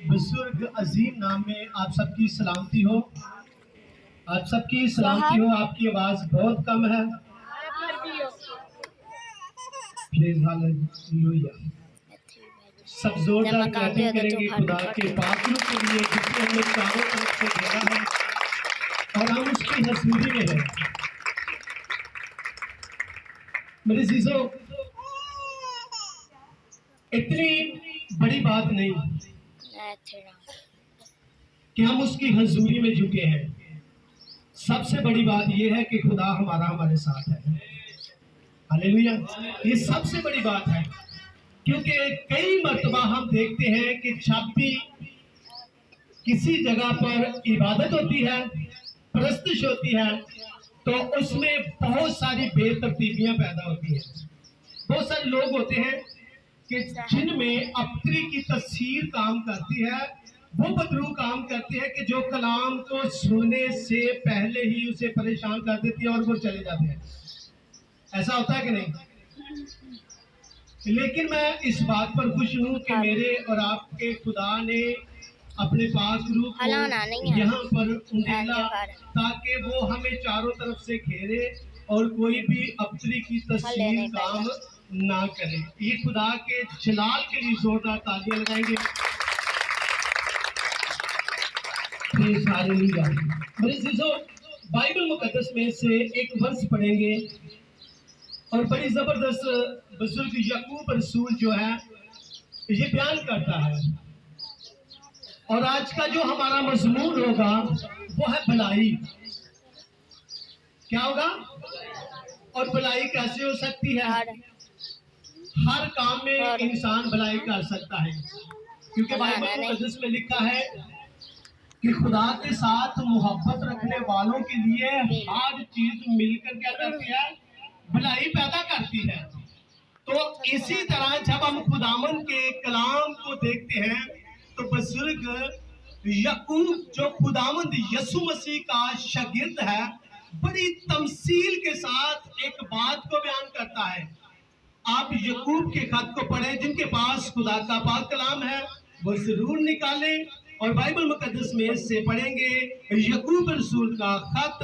बुजुर्ग अजीम नाम में आप सबकी सलामती हो। आप सबकी सलामती हो। आपकी आवाज बहुत कम है। Please hallelujah. सब जोरदार क्लैपिंग करेंगे खुदा के पात्रों के लिए जिसने हमें चारों तरफ से घेरा है और हम उसकी हजूरी में हैं। मेरे जीजो, इतनी बड़ी बात नहीं कि हम उसकी हजूरी में झुके हैं। सबसे बड़ी बात यह है कि खुदा हमारे साथ है। हालेलुया। ये सबसे बड़ी बात है, क्योंकि कई मर्तबा हम देखते हैं कि जब भी किसी जगह पर इबादत होती है, प्रस्तुत होती है, तो उसमें बहुत सारी बेतरतीबियां पैदा होती हैं। बहुत सारे लोग होते हैं कि जिनमें अपनी की तस्वीर काम करती है। वो बदरू काम करती है कि जो कलाम को सुनने से पहले ही उसे परेशान कर देती है और वो चले जाते हैं। ऐसा होता है कि नहीं? लेकिन मैं इस बात पर खुश हूँ कि मेरे और आपके खुदा ने अपने पाक रूह को यहाँ पर उंडेला ताकि वो हमें चारों तरफ से घेरे और कोई भी अपनी की तस्वीर काम ना करे। ये खुदा के जलाल के लिए जोरदार तालियां लगाएंगे। मेरे जीजो, बाइबल मुकद्दस में से एक वर्ष पढ़ेंगे और बड़ी जबरदस्त बुजुर्ग याकूब रसूल जो है ये बयान करता है। और आज का जो हमारा मजमून होगा वो है भलाई। क्या होगा? और भलाई कैसे हो सकती है? हर काम में इंसान भलाई कर सकता है, क्योंकि बाइबल मुकद्दस में लिखा है कि खुदा के साथ मोहब्बत रखने वालों के लिए हर चीज मिलकर क्या करती है? भलाई पैदा करती है। तो इसी तरह जब हम खुदावन के कलाम को देखते हैं तो बुजुर्ग याकूब जो खुदावंद यसु मसीह का शागिर्द है, बड़ी तमसील के साथ एक बात को बयान करता है। आप याकूब के खत को पढ़ें, जिनके पास खुदा का पाक कलाम है वो जरूर निकालें और बाइबल मुकद्दस में से पढ़ेंगे याकूब रसूल का खत,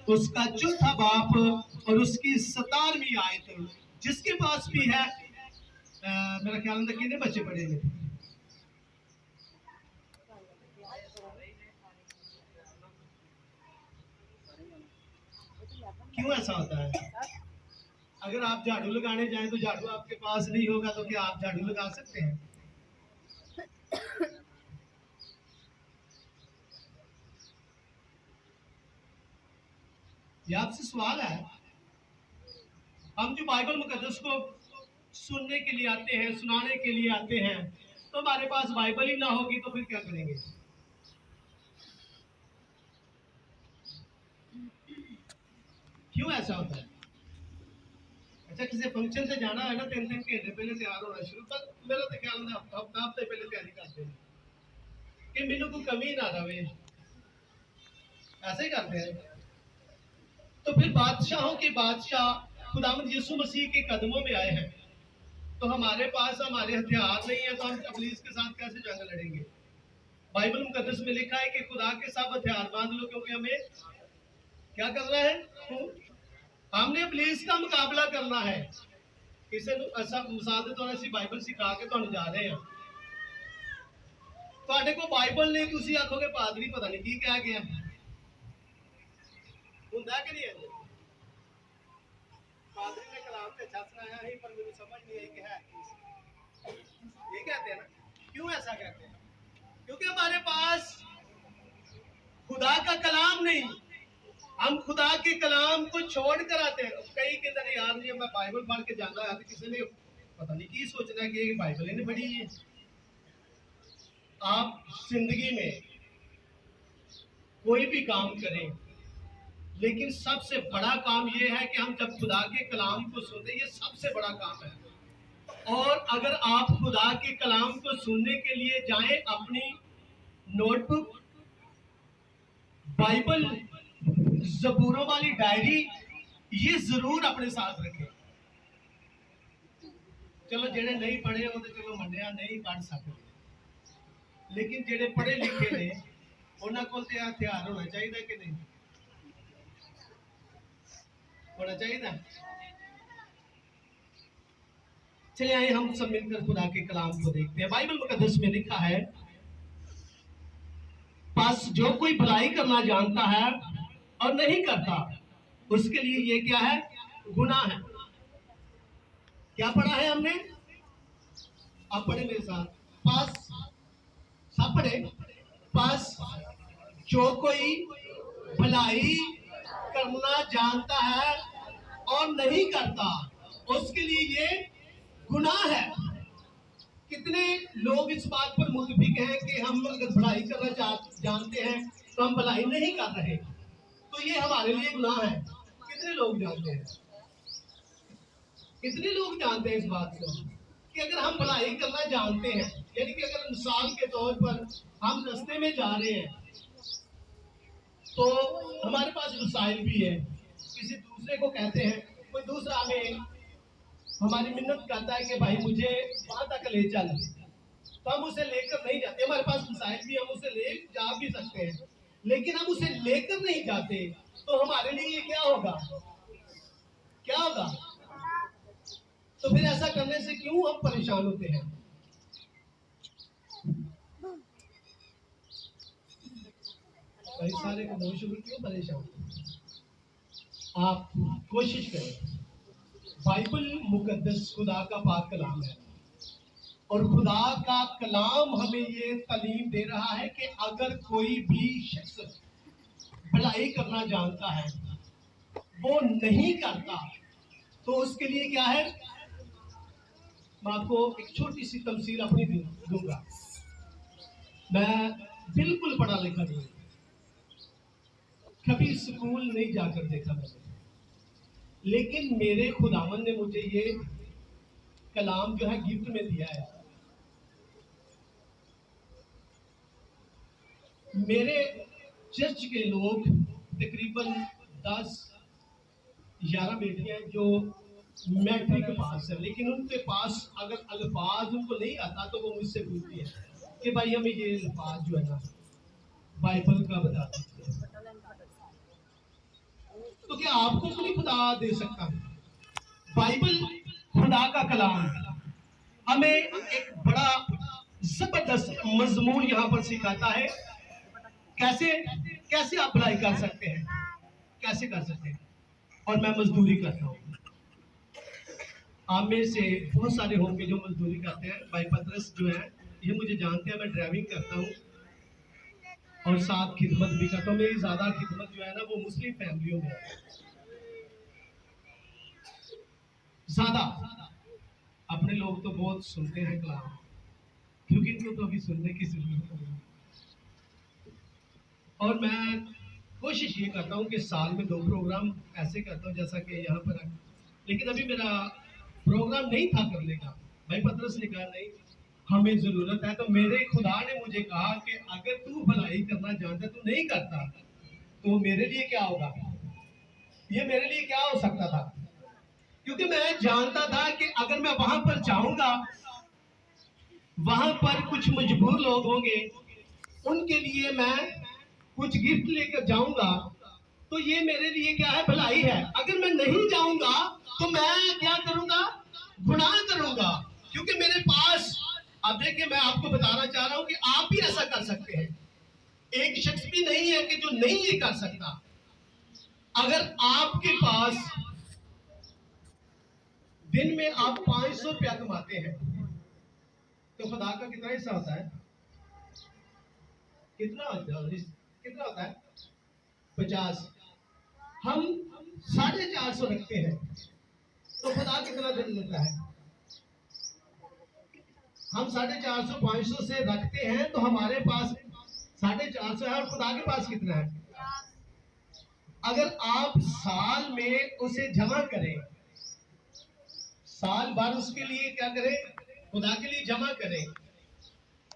उसका चौथा बाप और उसकी 17वीं आयत। जिसके पास भी है, मेरा ख्याल है कितने बच्चे पढ़ेंगे? क्यों ऐसा होता है? अगर आप झाड़ू लगाने जाएं तो झाड़ू आपके पास नहीं होगा तो क्या आप झाड़ू लगा सकते हैं? ये आपसे सवाल है। हम जो बाइबल मुकद्दस को सुनने के लिए आते हैं, सुनाने के लिए आते हैं, तो हमारे पास बाइबल ही ना होगी तो फिर क्या करेंगे? क्यों ऐसा होता है? अच्छा, किसी फंक्शन से जाना है ना, 3 घंटे पहले तैयार होना शुरू कर। मेरा तो ख्याल है हफ्ते पहले तैयारी करते हैं कि मैनू को कमी ना रहे। ऐसे ही करते हैं। तो फिर बादशाहों के बादशाह खुदावंद यीशु मसीह के कदमों में आए हैं, तो हमारे पास हमारे हथियार नहीं है तो हम इब्लीस के साथ कैसे जंग लड़ेंगे? बाइबल मुकद्दस में लिखा है कि खुदा के सब हथियार बांध लो, क्योंकि हमें क्या करना है? हमने इब्लीस का मुकाबला करना है। किसी ऐसा मिसाल तो ऐसी बाइबल सिखा के तो जा रहे हैं। ਤੁਹਾਡੇ को बाइबल नहीं, ਤੁਸੀਂ आखोगे पादरी पता नहीं की कह गया। ਹੁੰਦਾ कि नहीं है? पादरी ने कलाम पे अच्छा सुनाया है पर मुझे समझ नहीं आई कि है ये कहते हैं ना। क्यों ऐसा कहते हैं? क्योंकि हमारे पास खुदा का कलाम नहीं। हम खुदा के कलाम को छोड़ कर आते हैं। कई के तरह यार जी मैं बाइबल पढ़ के जाता है तो किसी ने पता नहीं की सोचना कि बाइबल ही नहीं पढ़ी है। आप जिंदगी में कोई भी काम करें, लेकिन सबसे बड़ा काम यह है कि हम जब खुदा के कलाम को सुनते हैं, ये सबसे बड़ा काम है। और अगर आप खुदा के कलाम को सुनने के लिए जाएं, अपनी नोटबुक, बाइबल, ज़बूरों वाली डायरी ये जरूर अपने साथ रखें। चलो जेड़े नहीं पढ़े हो तो चलो मन्निया नहीं पढ़ सकते, लेकिन जेडे पढ़े लिखे ने उन्होंने को हथियार होना चाहिए कि नहीं होना चाहिए। चलिए आइए हम सब मिलकर खुदा के कलाम को देखते हैं। बाइबल मुकद्दस में लिखा है, बस जो कोई भलाई करना जानता है और नहीं करता उसके लिए ये क्या है, गुनाह है। क्या पढ़ा है हमने? आप पढ़े मेरे साथ, पास सब पढ़े। पास जो कोई भलाई करना जानता है और नहीं करता उसके लिए ये गुनाह है। कितने लोग इस बात पर मुतफिक हैं कि हम अगर भलाई करना जानते हैं तो हम भलाई नहीं कर रहे, तो ये हमारे लिए गुनाह है। कितने लोग जानते हैं, कितने लोग जानते हैं इस बात को कि अगर हम भलाई करना जानते हैं, यानी कि अगर मिसाल के तौर पर हम रास्ते में जा रहे हैं तो हमारे पास वसाइल भी है, किसी दूसरे को कहते हैं, कोई दूसरा हमें हमारी मिन्नत करता है कि भाई मुझे वहां तक ले चल, तो हम उसे लेकर नहीं जाते। हमारे पास वसाइल भी, हम उसे ले जा भी सकते हैं, लेकिन हम उसे लेकर नहीं जाते तो हमारे लिए ये क्या होगा, क्या होगा? तो फिर ऐसा करने से क्यों हम परेशान होते हैं? भाई सारे को क्यों परेशान? आप कोशिश करें, बाइबल मुकद्दस खुदा का पाक कलाम है और खुदा का कलाम हमें ये तालीम दे रहा है कि अगर कोई भी शख्स भलाई करना जानता है वो नहीं करता तो उसके लिए क्या है। मैं आपको एक छोटी सी तमसील अपनी दूंगा। मैं बिल्कुल पढ़ा लिखा नहीं, कभी स्कूल नहीं जाकर देखा मैंने, लेकिन मेरे खुदावन ने मुझे ये कलाम जो है गिफ्ट में दिया है। मेरे चर्च के लोग तकरीबन 10-11 बेटियां जो मैट्रिक पास है, लेकिन उनके पास अगर अल्फाज उनको नहीं आता तो वो मुझसे पूछती है कि भाई हमें ये अल्फाज जो है ना बाइबल का बता दीजिए। तो क्या आपको कोई खुदा दे सकता है? बाइबल खुदा का कलाम हमें एक बड़ा जबरदस्त मजमून यहाँ पर सिखाता है। कैसे कैसे आप भलाई कर सकते हैं, कैसे कर सकते हैं। और मैं मजदूरी करता हूँ, आप में से बहुत सारे होंगे जो मजदूरी करते हैं। भाई पतरस जो है ये मुझे जानते हैं, मैं ड्राइविंग करता हूँ और साथ खिदमत भी करता हूँ। मेरी ज्यादा खिदमत जो है ना वो मुस्लिम फैमिलियों में है, ज्यादा। अपने लोग तो बहुत सुनते हैं कलाम, क्योंकि इनको तो अभी सुनने की जरूरत नहीं। और मैं कोशिश ये करता हूँ कि साल में 2 प्रोग्राम ऐसे करता हूँ जैसा कि यहाँ पर है। लेकिन अभी मेरा प्रोग्राम नहीं था करने का। भाई पतरस ने कहा नहीं हमें जरूरत है, तो मेरे खुदा ने मुझे कहा कि अगर तू भलाई करना जानता तू नहीं करता तो मेरे लिए क्या होगा, ये मेरे लिए क्या हो सकता था। क्योंकि मैं जानता था कि अगर मैं वहां पर जाऊंगा, वहां पर कुछ मजबूर लोग होंगे, उनके लिए मैं कुछ गिफ्ट लेकर जाऊंगा, तो ये मेरे लिए क्या है, भलाई है। अगर मैं नहीं जाऊंगा तो मैं क्या करूंगा, गुनाह करूंगा। क्योंकि मेरे पास, अब देखिए मैं आपको बताना चाह रहा हूं कि आप भी ऐसा कर सकते हैं। एक शख्स भी नहीं है कि जो नहीं ये कर सकता। अगर आपके पास दिन में आप 500 रुपया कमाते हैं तो खुदा का कितना हिस्सा होता है, कितना होता है 50। हम 450 रखते हैं तो खुदा कितना दिन देता है। हम 450 500 से रखते हैं तो हमारे पास 450 है और खुदा के पास कितना है। अगर आप साल में उसे जमा करें, साल भर उसके लिए क्या करें, खुदा के लिए जमा करें,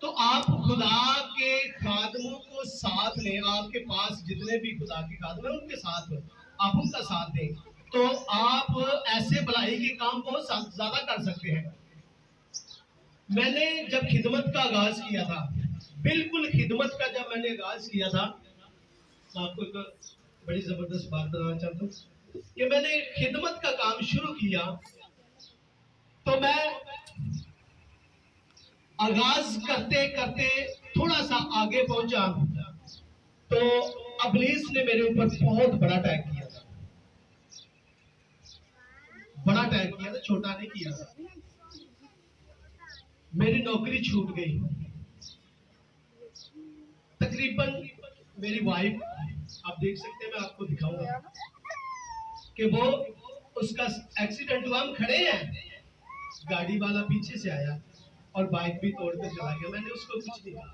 तो आप खुदा के खादमों को साथ लें। आपके पास जितने भी खुदा के खादम हैं उनके साथ आप उनका साथ दें, तो आप ऐसे भलाई के काम बहुत ज्यादा कर सकते हैं। मैंने जब खिदमत का आगाज किया था बिल्कुल खिदमत का जब मैंने आगाज किया था, तो आपको एक बड़ी जबरदस्त बात बताना चाहता हूँ कि मैंने खिदमत का काम शुरू किया, तो मैं आगाज करते करते थोड़ा सा आगे पहुंचा, तो अबलीस ने मेरे ऊपर बहुत बड़ा अटैक किया था। बड़ा अटैक किया था, छोटा नहीं किया था। मेरी नौकरी छूट गई। तकरीबन मेरी वाइफ, आप देख सकते हैं, मैं आपको दिखाऊंगा कि वो, उसका एक्सीडेंट हुआ, हम खड़े हैं, गाड़ी वाला पीछे से आया और बाइक भी तोड़ कर चला गया। मैंने उसको कुछ नहीं कहा,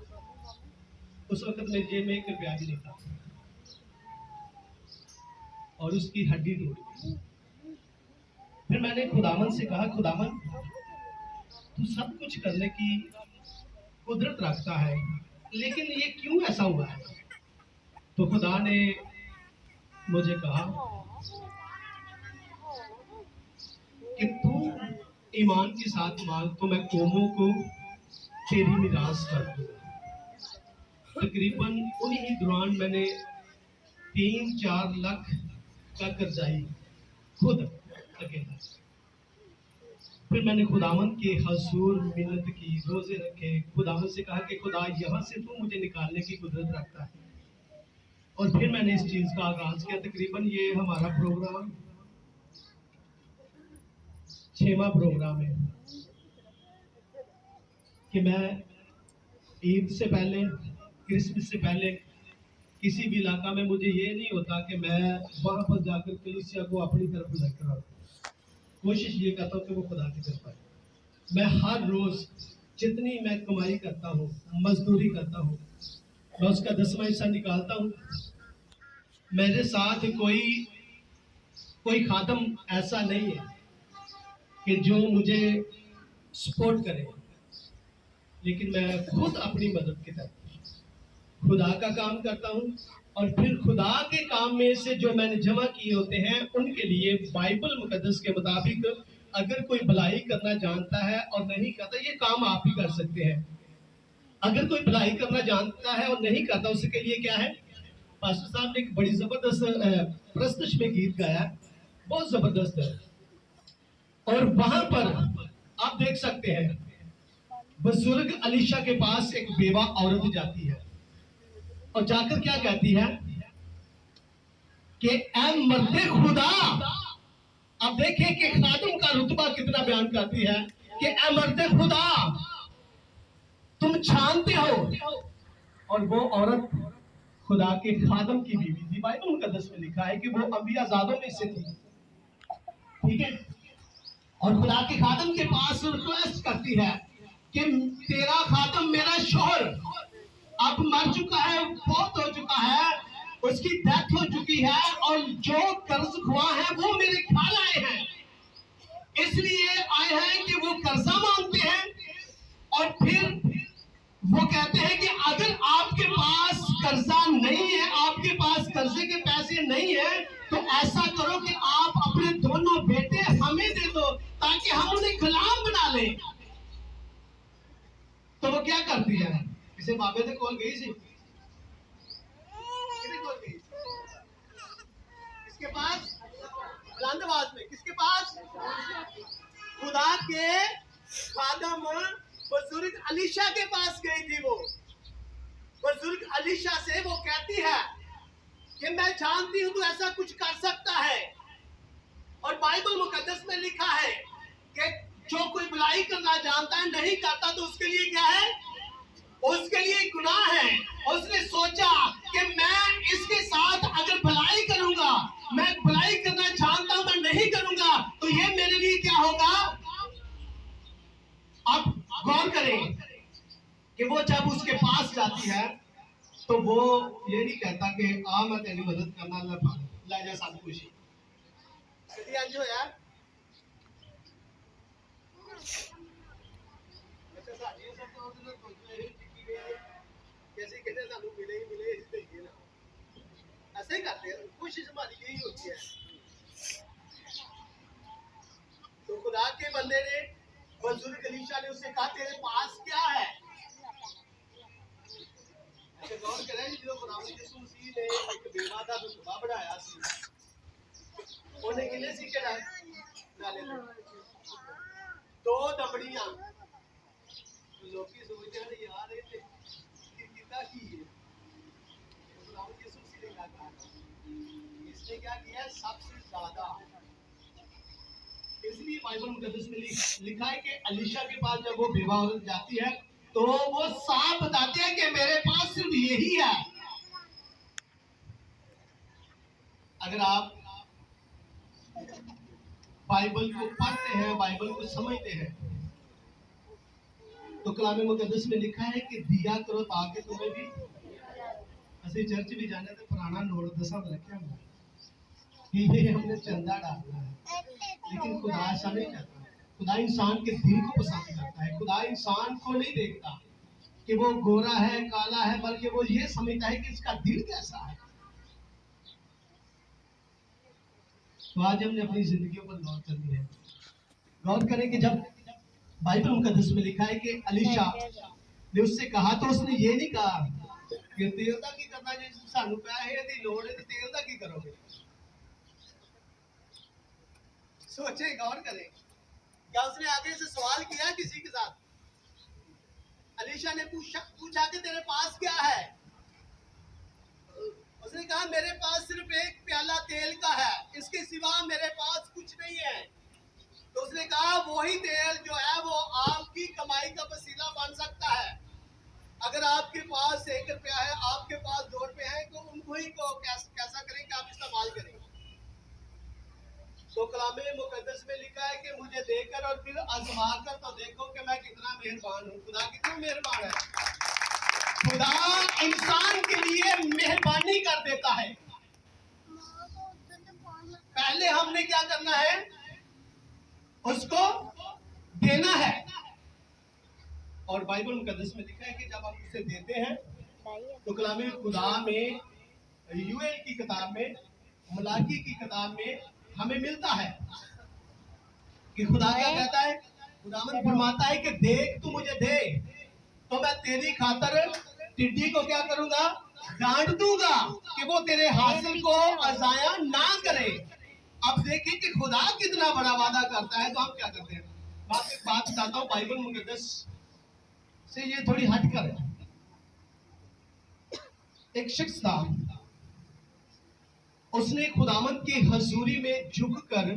उस वक्त मेरे जेब में 1 रुपया भी नहीं था, और उसकी हड्डी टूट गई। फिर मैंने खुदावन से कहा, खुदावन तू सब कुछ करने की कुदरत रखता है, लेकिन ये क्यों ऐसा हुआ है? तो खुदा ने मुझे कहा कि तू ईमान के साथ मांग तो मैं कौमों को तेरी मिरास कर दूंगा। तकरीबन उन्हीं दौरान मैंने 3-4 लाख का कर्जाई खुद अकेला। फिर मैंने खुदावन के हजूर मिन्नत की, रोजे रखे, खुदावन से कहा कि खुदा यहाँ से तू मुझे निकालने की कुदरत रखता है। और फिर मैंने इस चीज का आगाज किया। तकरीबन ये हमारा प्रोग्राम 6वां प्रोग्राम है कि मैं ईद से पहले, क्रिसमस से पहले किसी भी इलाका में मुझे ये नहीं होता कि मैं वहां पर जाकर कलीसिया को अपनी तरफ लेकर आऊं। कोशिश ये करता हूँ कि वो खुदा की तरफ आए। मैं हर रोज जितनी मैं कमाई करता हूँ, मजदूरी करता हूँ, मैं उसका 10वां हिस्सा निकालता हूँ। मेरे साथ कोई कोई खादम ऐसा नहीं है कि जो मुझे सपोर्ट करे, लेकिन मैं खुद अपनी मदद के तहत खुदा का काम करता हूँ। और फिर खुदा के काम में से जो मैंने जमा किए होते हैं, उनके लिए बाइबल मुकद्दस के मुताबिक अगर कोई भलाई करना जानता है और नहीं करता, ये काम आप ही कर सकते हैं। अगर कोई भलाई करना जानता है और नहीं करता, उसके लिए क्या है? पास्टर साहब ने एक बड़ी जबरदस्त प्रस्तुत में गीत गाया, बहुत जबरदस्त है। और वहां पर आप देख सकते हैं, बुजुर्ग अलीशा के पास एक बेवा औरत जाती है और जाकर क्या कहती है कि ऐ मर्दे खुदा। अब देखिए कि खादिम का रुतबा कितना बयान करती है कि ऐ मर्दे खुदा, तुम जानते हो। और वो औरत खुदा के खादम की बीवी थी। बाइबल मुकद्दस में लिखा है कि वो अंबियाजादों में से थी, ठीक है। और खुदा के खादम के पास रिक्वेस्ट करती है कि तेरा खादम, मेरा शोहर अब मर चुका है, बहुत हो चुका है, उसकी डेथ हो चुकी है, और जो कर्ज खुआ है वो मेरे ख्याल आए हैं, इसलिए आए हैं कि वो कर्जा मांगते हैं। और फिर वो कहते हैं कि अगर आपके पास कर्जा नहीं है, आपके पास कर्जे के पैसे नहीं है, तो ऐसा करो कि आप अपने दोनों बेटे हमें दे दो ताकि हम उन्हें गुलाम बना लें। तो वो क्या करती है? इसे बाबे ने कॉल गई थी, किसके पास? बुलंदवाज में। किसके पास? खुदा के खादम बुजुर्ग अलीशा के पास गई थी। वो बुजुर्ग अलीशा से वो कहती है कि मैं जानती हूं तू ऐसा कुछ कर सकता है, और बाइबल मुकद्दस में लिखा है कि जो कोई बुराई करना जानता है नहीं करता, तो उसके लिए क्या है? उसके लिए गुनाह है। उसने सोचा कि मैं इसके साथ अगर भलाई करूंगा, मैं भलाई करना जानता हूं, मैं नहीं करूंगा, तो ये मेरे लिए क्या होगा? अब गौर करें कि वो जब उसके पास जाती है, तो वो ये नहीं कहता कि आ मैं तेरी मदद करना ला जा सब कुछ आज हो यार। कैसे कहते सानू मिले ही मिले, देखिए ना, ऐसे ही करते हैं। कोशिश हमारी यही होती है। तो खुदा के बंदे ने, बुजुर्ग अलीशा ने उससे कहा तेरे पास क्या है? खुदावंद यीशु मसीह ने एक बेवा दा रुतबा बढ़ाया सी ਉਹਨੇ ਕਿੰਨੇ ਸਿੱਕੇ डाले थे दो दबड़ियां लोकी सोचते हैं यार ये कितना की है खुदावंद यीशु मसीह ने क्या कहा इसने क्या किया सबसे ज्यादा इसलिए बाइबल मुकद्दस में लिखा है कि अलीशा के पास जब वो बेवा हो जाती है तो वो साफ बताते हैं कि मेरे पास सिर्फ यही है। अगर आप बाइबल को पढ़ते हैं, बाइबल को समझते हैं, तो कलाम मुकद्दस में लिखा है कि दिया करो ताकि तुम्हें भी ऐसे चर्च भी जाने तो पुराना नोट दसा रखे ये हमने चंदा डालना है, लेकिन खुदा ऐसा नहीं चाहता। खुदा इंसान के दिल को पसंद करता है। खुदा इंसान को नहीं देखता कि वो गोरा है काला है, बल्कि वो ये समझता है कि इसका दिल कैसा है। तो आज हमने अपनी जिंदगियों पर गौर करनी है। गौर करें कि जब बाइबल मुकद्दस में लिखा है कि अलीशा ने उससे कहा तो उसने ये नहीं कहा कि तेल दा की करना जी सानू पैसे दी लोड़ है तो तेल दा की करोगे। सोचे, गौर करें, क्या उसने आगे से सवाल किया किसी के साथ? अलीशा ने पूछा कि तेरे पास क्या है? उसने कहा मेरे पास सिर्फ एक प्याला तेल का है, इसके सिवा मेरे पास कुछ नहीं है। तो उसने कहा वही तेल जो है वो आपकी कमाई का वसीला बन सकता है। अगर आपके पास 1 रुपया है, आपके पास 2 रुपए हैं, तो उनको ही को कैसा करें कि आप इस्तेमाल करें। तो कलाम मुकद्दस में लिखा है कि मुझे देकर और फिर आजमा कर तो देखो कि मैं कितना मेहरबान हूँ। खुदा कितना मेहरबान है। खुदा इंसान के लिए मेहरबानी कर देता है। पहले हमने क्या करना है? उसको देना है। और बाइबल मुकद्दस में लिखा है कि जब हम उसे देते हैं तो कलाम खुदा में, यूएल की किताब में, मलाकी की किताब में हमें मिलता है कि खुदा क्या कहता है? खुदावंद फरमाता है कि देख तू मुझे दे तो मैं तेरी खातर टिड्डी को क्या करूंगा? डांट दूंगा कि वो तेरे हासिल को अजाया ना करे। अब देखिए कि खुदा कितना बड़ा वादा करता है, तो हम क्या करते हैं? बात बताता हूँ बाइबल मुकद्दस से ये थोड़ी हटकर। एक शख्स था, उसने खुदावंद की हजूरी में झुककर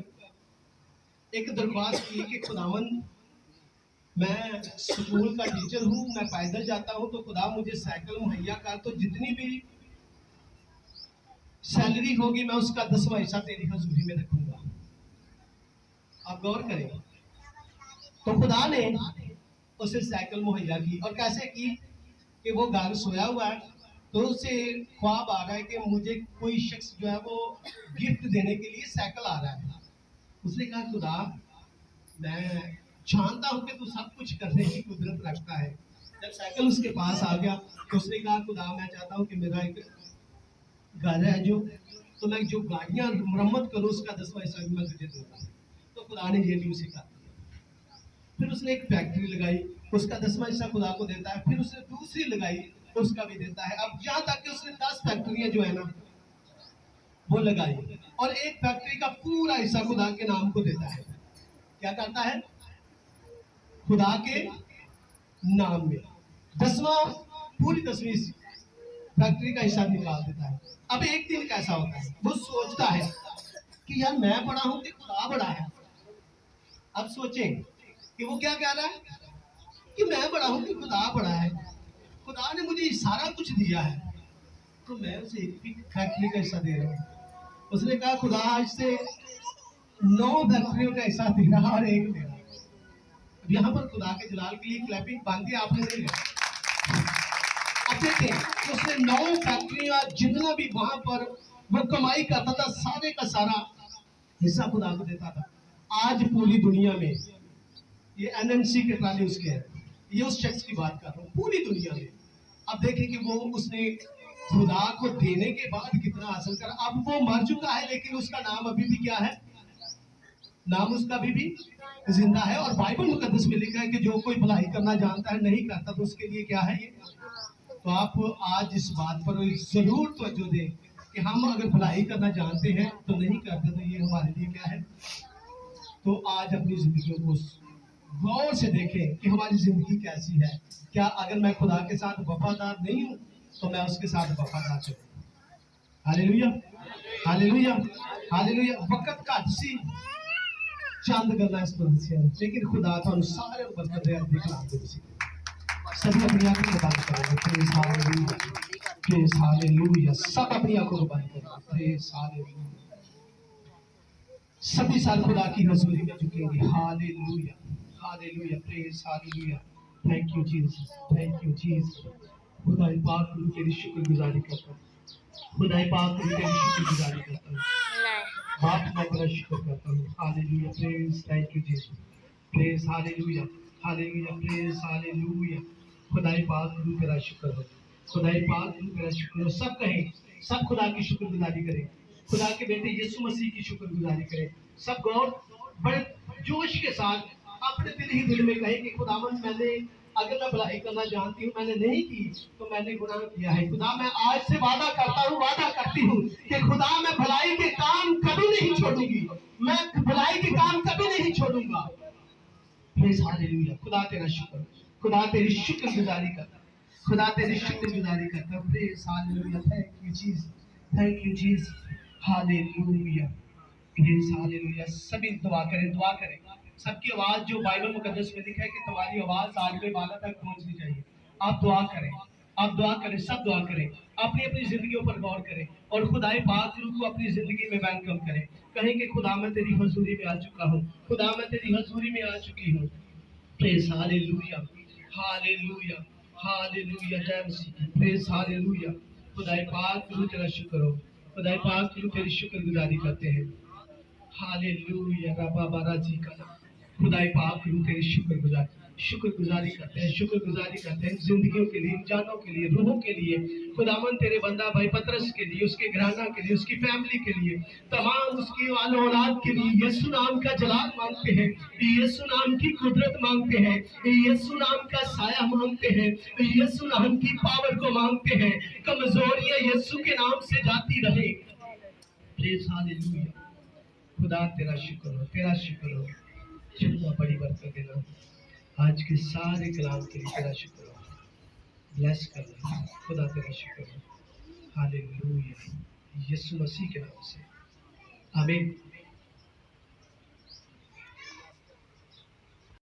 एक दरख्वास्त की कि खुदावंद मैं स्कूल का टीचर हूँ, मैं पैदल जाता हूँ, तो खुदा मुझे साइकिल मुहैया कर, तो जितनी भी सैलरी होगी मैं उसका 10वां हिस्सा तेरी हजूरी में रखूंगा। आप गौर करें, तो खुदा ने उसे साइकिल मुहैया की। और कैसे की? कि वो घर सोया हुआ है, तो उसे ख्वाब आ रहा है कि मुझे कोई शख्स जो है वो गिफ्ट देने के लिए साइकिल आ रहा है। उसने कहा खुदा मैं जानता हूं कि तू सब कुछ करने की कुदरत रखता है। जब साइकिल उसके पास आ गया तो उसने कहा खुदा मैं चाहता हूं कि मेरा एक घर है जो, तो मैं जो गाड़ियां मरम्मत करूं उसका 10वां हिस्सा मैं तुझे दूंगा। तो खुदा ने ये भी उसे कहा। फिर उसने एक फैक्ट्री लगाई, उसका 10वां हिस्सा खुदा को देता है। फिर उसने दूसरी लगाई, उसका भी देता है। अब यहाँ तक कि उसने 10 फैक्ट्रियां जो है ना वो लगाई, और एक फैक्ट्री का पूरा हिस्सा खुदा के नाम को देता है। क्या करता है? खुदा के नाम में 10वां, पूरी 10वीं फैक्ट्री का हिस्सा निकाल देता है। अब एक दिन कैसा होता है, वो सोचता है कि यार मैं बड़ा हूं कि खुदा बड़ा है। अब सोचें कि वो क्या कह रहा है कि मैं बड़ा हूं कि खुदा बड़ा है। खुदा ने मुझे सारा कुछ दिया है, तो मैं उसे एक भी फैक्ट्री का हिस्सा दे रहा हूँ। उसने कहा खुदा आज से 9 फैक्ट्रियों का हिस्सा दे रहा और एक दे रहा। अब यहाँ पर खुदा के जलाल के लिए क्लैपिंग बांधी आपने नहीं है। अब देखें तो उसने 9 फैक्ट्रियां, जितना भी वहां पर वो कमाई करता था सारे का सारा हिस्सा खुदा को देता था। आज पूरी दुनिया में ये एनएमसी के ट्राले उसके हैं, ये उस शख्स की बात कर रहा हूँ, पूरी दुनिया में। अब देखें कि वो उसने खुदा को देने के बाद कितना हासिल करा। अब वो मर चुका है, लेकिन उसका नाम अभी भी क्या है? नाम उसका अभी भी जिंदा है। और बाइबल मुकद्दस में लिखा है कि जो कोई भलाई करना जानता है नहीं करता तो उसके लिए क्या है ये? तो आप आज इस बात पर जरूर तवज्जो दें कि हम अगर भलाई करना जानते हैं तो नहीं करते, तो ये हमारे लिए क्या है। तो आज अपनी जिंदगियों को गौर से देखें कि हमारी जिंदगी कैसी है। क्या अगर मैं खुदा के साथ वफादार नहीं हूँ तो मैं उसके साथ वफादार चलूँ। Hallelujah, hallelujah, hallelujah. वक्त घट सी, चंद गल्लां इस दुनिया से, लेकिन खुदा तो सारे बरकत दे दिखला दे सी। सभी अपनी आंखों को बंद करेंगे। Praise hallelujah, praise hallelujah. सब अपनी आंखों को बंद करेंगे। Praise hallelujah. सभी साल खुदा की हजूरी में झुकेंगे। Hallelujah, hallelujah, praise hallelujah. Thank you Jesus, thank you Jesus. खुदा पाक मैं तेरी शुक्रगुजारी करता हूँ। खुदा पाक मैं तेरी शुक्रगुजारी करता हूँ। बाप मैं तेरा शुक्र करता हूँ। Hallelujah, praise, thank you Jesus. Praise hallelujah, hallelujah, praise hallelujah. खुदाई पाक तू तेरा शुक्र हो। खुदाई पाक तू तेरा शुक्र हो। सब कहें, सब खुदा की शुक्रगुजारी करें। खुदा के बेटे यीशु मसीह की शुक्रगुजारी करें। सब गौर बड़े जोश के साथ अपने दिल ही दिल में कहें कि खुदावंद मैंने अगर मैं भलाई करना जानती हूँ मैंने नहीं की तो मैंने गुनाह किया है। खुदा मैं आज से वादा करता हूँ, वादा करती हूँ कि खुदा मैं भलाई के काम कभी नहीं छोड़ूंगी। मैं भलाई के काम कभी नहीं छोड़ूंगा। Praise hallelujah. खुदा तेरा शुक्र, खुदा तेरी शुक्रगुजारी करता, खुदा तेरी शुक्रगुजारी करता। Praise hallelujah, thank you Jesus, thank you Jesus. Hallelujah, praise hallelujah. सभी दुआ करें, दुआ करें। सबकी आवाज जो बाइबल मुकद्दस में लिखा है कि तुम्हारी आवाज आग में बाला तक पहुंचनी चाहिए। आप दुआ करें, आप दुआ करें, सब दुआ करें। अपनी अपनी जिंदगियों पर गौर करें और खुदाई पाक को अपनी जिंदगी में वेलकम करें। कहें कि खुदा मैं तेरी हजूरी में आ चुका हूँ, खुदा मैं तेरी हजूरी में आ चुकी हूँ। Praise hallelujah, hallelujah, hallelujah. जय मसीह। Praise hallelujah. खुदाई पाक तेरा शुक्र हो। खुदाई पाक तेरी शुक्रगुजारी करते हैं। हालेलुया, रब्बा बारा जी का खुदाई पाक तेरी शुक्रगुजारी करते हैं, शुक्रगुजारी करते हैं जिंदगियों के लिए, जानों के लिए, रूहों के लिए। खुदावन तेरे बंदा भाई पतरस के लिए, उसके घराना के लिए, उसकी फैमिली के लिए, तमाम उसकी वालो औलाद के लिए यीशु नाम का जलाल मांगते हैं, यीशु नाम की कुदरत मांगते हैं, यीशु नाम का साया मांगते हैं, यीशु नाम की पावर को मांगते हैं। कमजोरियां यीशु के नाम से जाती रहे। Praise hallelujah. खुदा तेरा शुक्र हो, तेरा शुक्र हो। खुदा बड़ी बरकत देना। आज के सारे कलाम के लिए तेरा शुक्र हो। ब्लेस करना। खुदा तेरा शुक्र हो। हालेलुया, यीशु मसीह के नाम से आमीन।